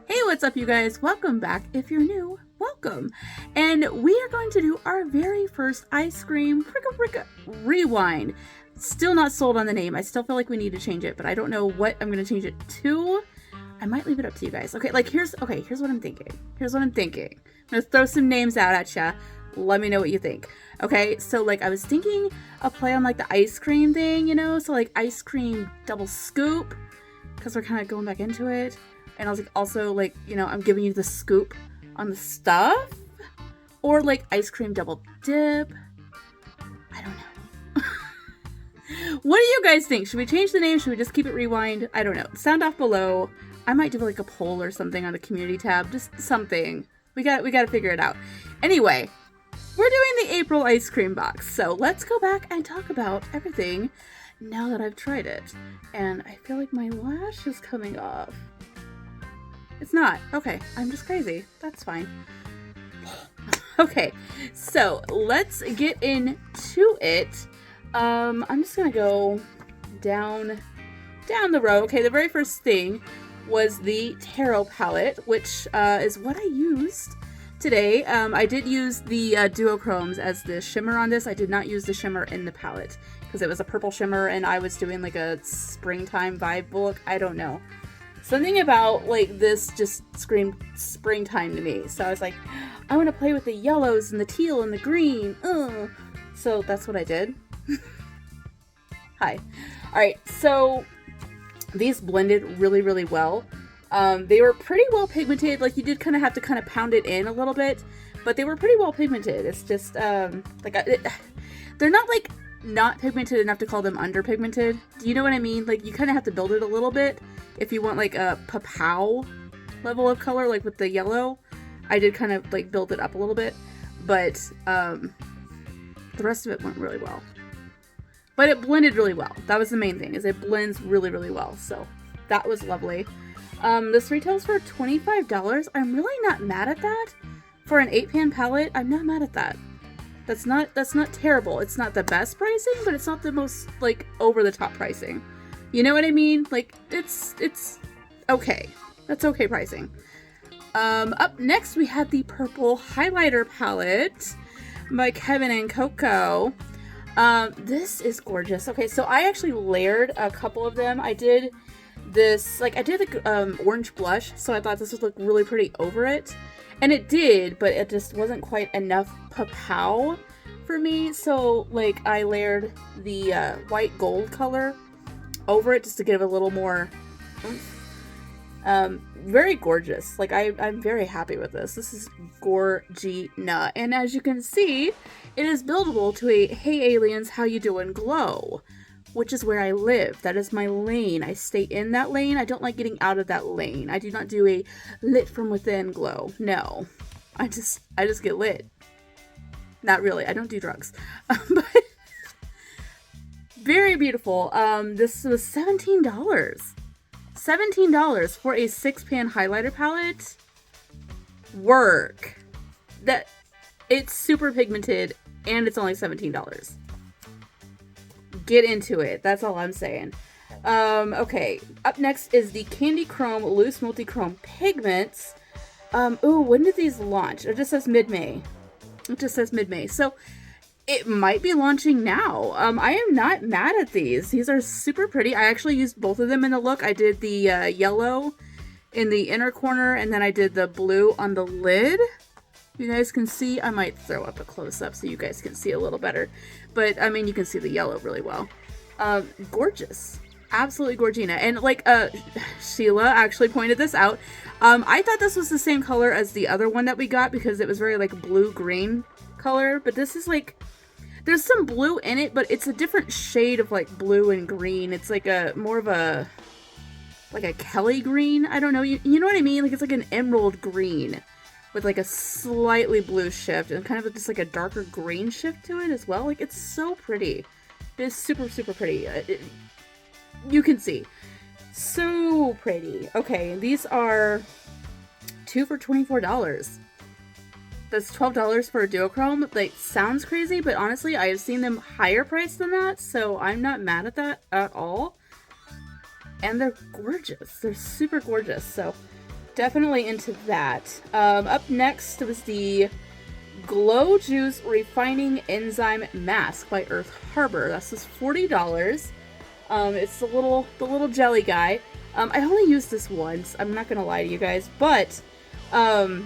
Hey, what's up, you guys? Welcome back. If you're new, welcome. And we are going to do our very first ice cream rewind. Still not sold on the name. I still feel like we need to change it, but I don't know what I'm going to change it to. I might leave it up to you guys. Okay, here's what I'm thinking. I'm going to throw some names out at ya. Let me know what you think. Okay, so I was thinking a play on the ice cream thing, so ice cream double scoop, because we're kind of going back into it. And I was also I'm giving you the scoop on the stuff, or ice cream double dip. I don't know. What do you guys think? Should we change the name? Should we just keep it rewind? I don't know. Sound off below. I might do a poll or something on the community tab. Just something. We got to figure it out. Anyway, we're doing the April ice cream box. So let's go back and talk about everything now that I've tried it. And I feel like my lash is coming off. It's not. Okay, I'm just crazy. That's fine. Okay, so let's get into it. I'm just gonna go down the row. Okay, the very first thing was the Tarot palette, which is what I used today. I did use the duochromes as the shimmer on this. I did not use the shimmer in the palette because it was a purple shimmer and I was doing a springtime vibe look. I don't know. Something about this just screamed springtime to me. So I was like, I want to play with the yellows and the teal and the green. So that's what I did. Hi. Alright, so these blended really, really well. They were pretty well pigmented. You did kind of have to pound it in a little bit. But they were pretty well pigmented. It's just, they're not not pigmented enough to call them underpigmented. Do you know what I mean? You kind of have to build it a little bit if you want a papao level of color, with the yellow. I did kind of build it up a little bit, but the rest of it went really well. But it blended really well. That was the main thing, is it blends really, really well. So that was lovely. This retails for $25. I'm really not mad at that. For an 8-pan palette, I'm not mad at that. That's not terrible. It's not the best pricing, but it's not the most over the top pricing. You know what I mean? It's okay. That's okay pricing. Up next we had the purple highlighter palette by Kevyn and Coco. This is gorgeous. Okay, so I actually layered a couple of them. I did this, I did the orange blush, so I thought this would look really pretty over it. And it did, but it just wasn't quite enough papao for me. So, I layered the white gold color over it just to give it a little more very gorgeous. I'm very happy with this. This is gorgina. And as you can see, it is buildable to a Hey Aliens, How You Doing glow, which is where I live. That is my lane. I stay in that lane. I don't like getting out of that lane. I do not do a lit from within glow. No. I just get lit. Not really. I don't do drugs. But very beautiful. This was $17. $17 for a 6-pan highlighter palette. Work. That it's super pigmented and it's only $17. Get into it. That's all I'm saying. Okay. Up next is the Candy Chrome Loose Multi-Chrome Pigments. When did these launch? It just says mid-May. So it might be launching now. I am not mad at these. These are super pretty. I actually used both of them in the look. I did the yellow in the inner corner, and then I did the blue on the lid. You guys can see. I might throw up a close-up so you guys can see a little better. But, I mean, you can see the yellow really well. Gorgeous. Absolutely gorgina. And, Sheila actually pointed this out. I thought this was the same color as the other one that we got because it was very, blue-green color. But this is, there's some blue in it, but it's a different shade of, blue and green. It's, more of a Kelly green. I don't know. You know what I mean? It's an emerald green with a slightly blue shift and kind of just a darker green shift to it as well. It's so pretty. It is super, super pretty. You can see. So pretty. Okay, these are 2 for $24. That's $12 for a duochrome. Sounds crazy, but honestly, I have seen them higher priced than that, so I'm not mad at that at all. And they're gorgeous. They're super gorgeous. So definitely into that. Up next was the Glow Juice Refining Enzyme Mask by Earth Harbor. That's just $40. It's the little jelly guy. I only used this once. I'm not gonna lie to you guys, but I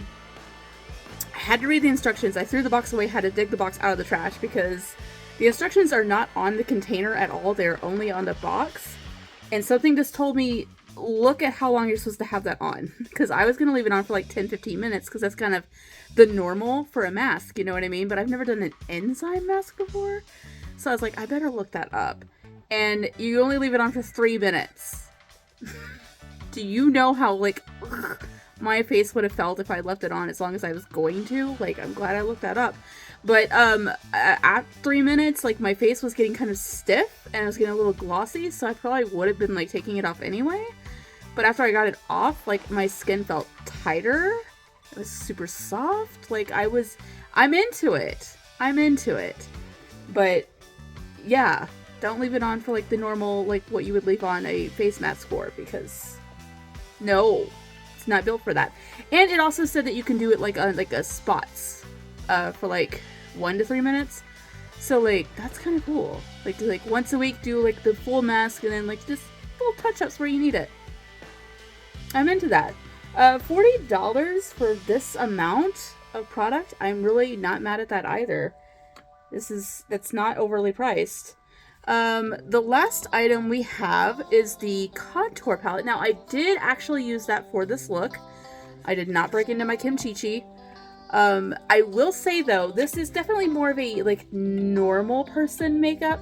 had to read the instructions. I threw the box away, had to dig the box out of the trash because the instructions are not on the container at all. They're only on the box. And something just told me, look at how long you're supposed to have that on. Because I was going to leave it on for like 10-15 minutes because that's kind of the normal for a mask, you know what I mean? But I've never done an enzyme mask before. So I was like, I better look that up. And you only leave it on for 3 minutes. Do you know how, like, my face would have felt if I left it on as long as I was going to? Like, I'm glad I looked that up. But at 3 minutes, like, my face was getting kind of stiff and it was getting a little glossy, so I probably would have been, like, taking it off anyway. But after I got it off, like, my skin felt tighter. It was super soft. Like, I'm into it. I'm into it. But, yeah, don't leave it on for, like, the normal, like, what you would leave on a face mask for, because, no, it's not built for that. And it also said that you can do it, like, on, like, a spots. For like 1 to 3 minutes. So like that's kind of cool. Like do like once a week, do like the full mask and then like just little touch-ups where you need it. I'm into that. $40 for this amount of product. I'm really not mad at that either. That's not overly priced. The last item we have is the contour palette. Now I did actually use that for this look. I did not break into my Kim Chi Chi. I will say though, this is definitely more of a like normal person makeup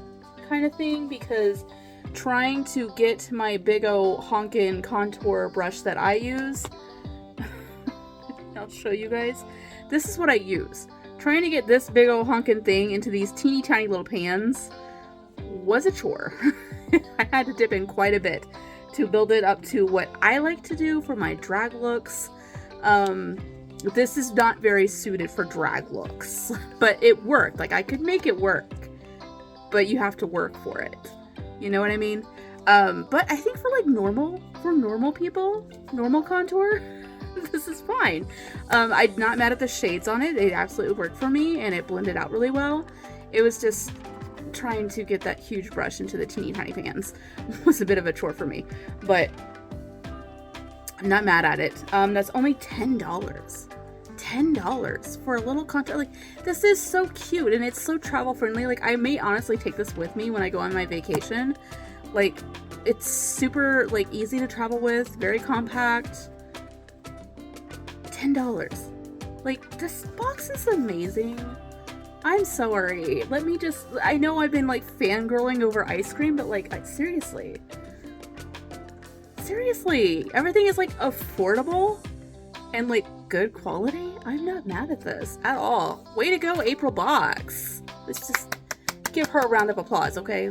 kind of thing, because trying to get my big O honkin' contour brush that I use, I'll show you guys. This is what I use. Trying to get this big O honkin' thing into these teeny tiny little pans was a chore. I had to dip in quite a bit to build it up to what I like to do for my drag looks. This is not very suited for drag looks, but it worked. Like I could make it work, but you have to work for it. You know what I mean? But I think for like normal people, normal contour, this is fine. I'm not mad at the shades on it. It absolutely worked for me and it blended out really well. It was just trying to get that huge brush into the teeny tiny pans was a bit of a chore for me, but I'm not mad at it. That's only $10. $10 for a little contour. Like, this is so cute and it's so travel friendly. Like, I may honestly take this with me when I go on my vacation. Like, it's super, like, easy to travel with, very compact. $10. Like, this box is amazing. I'm sorry. I know I've been, like, fangirling over ice cream, but, like, seriously, everything is like affordable and like good quality. I'm not mad at this at all. Way to go, April Box. Let's just give her a round of applause, okay?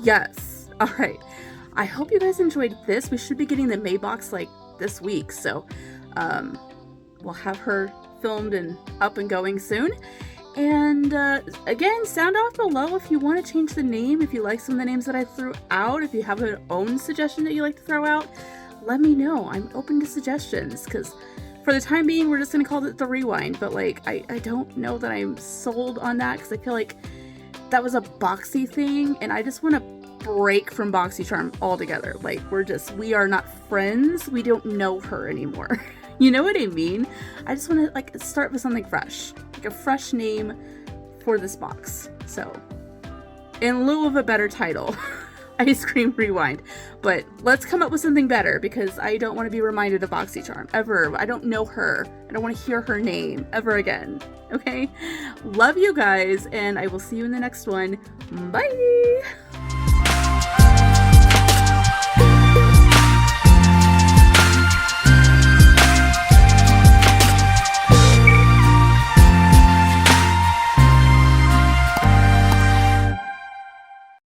Yes. All right. I hope you guys enjoyed this. We should be getting the May box like this week, so we'll have her filmed and up and going soon. And again, sound off below if you want to change the name, if you like some of the names that I threw out, if you have your own suggestion that you like to throw out, let me know. I'm open to suggestions, because for the time being, we're just going to call it the Rewind, but like, I don't know that I'm sold on that, because I feel like that was a Boxy thing, and I just want to break from BoxyCharm altogether. Like, we are not friends. We don't know her anymore. You know what I mean? I just want to like start with something fresh, like a fresh name for this box. So, in lieu of a better title, Ice Cream Rewind. But let's come up with something better, because I don't want to be reminded of BoxyCharm ever. I don't know her. I don't want to hear her name ever again. Okay? Love you guys, and I will see you in the next one. Bye!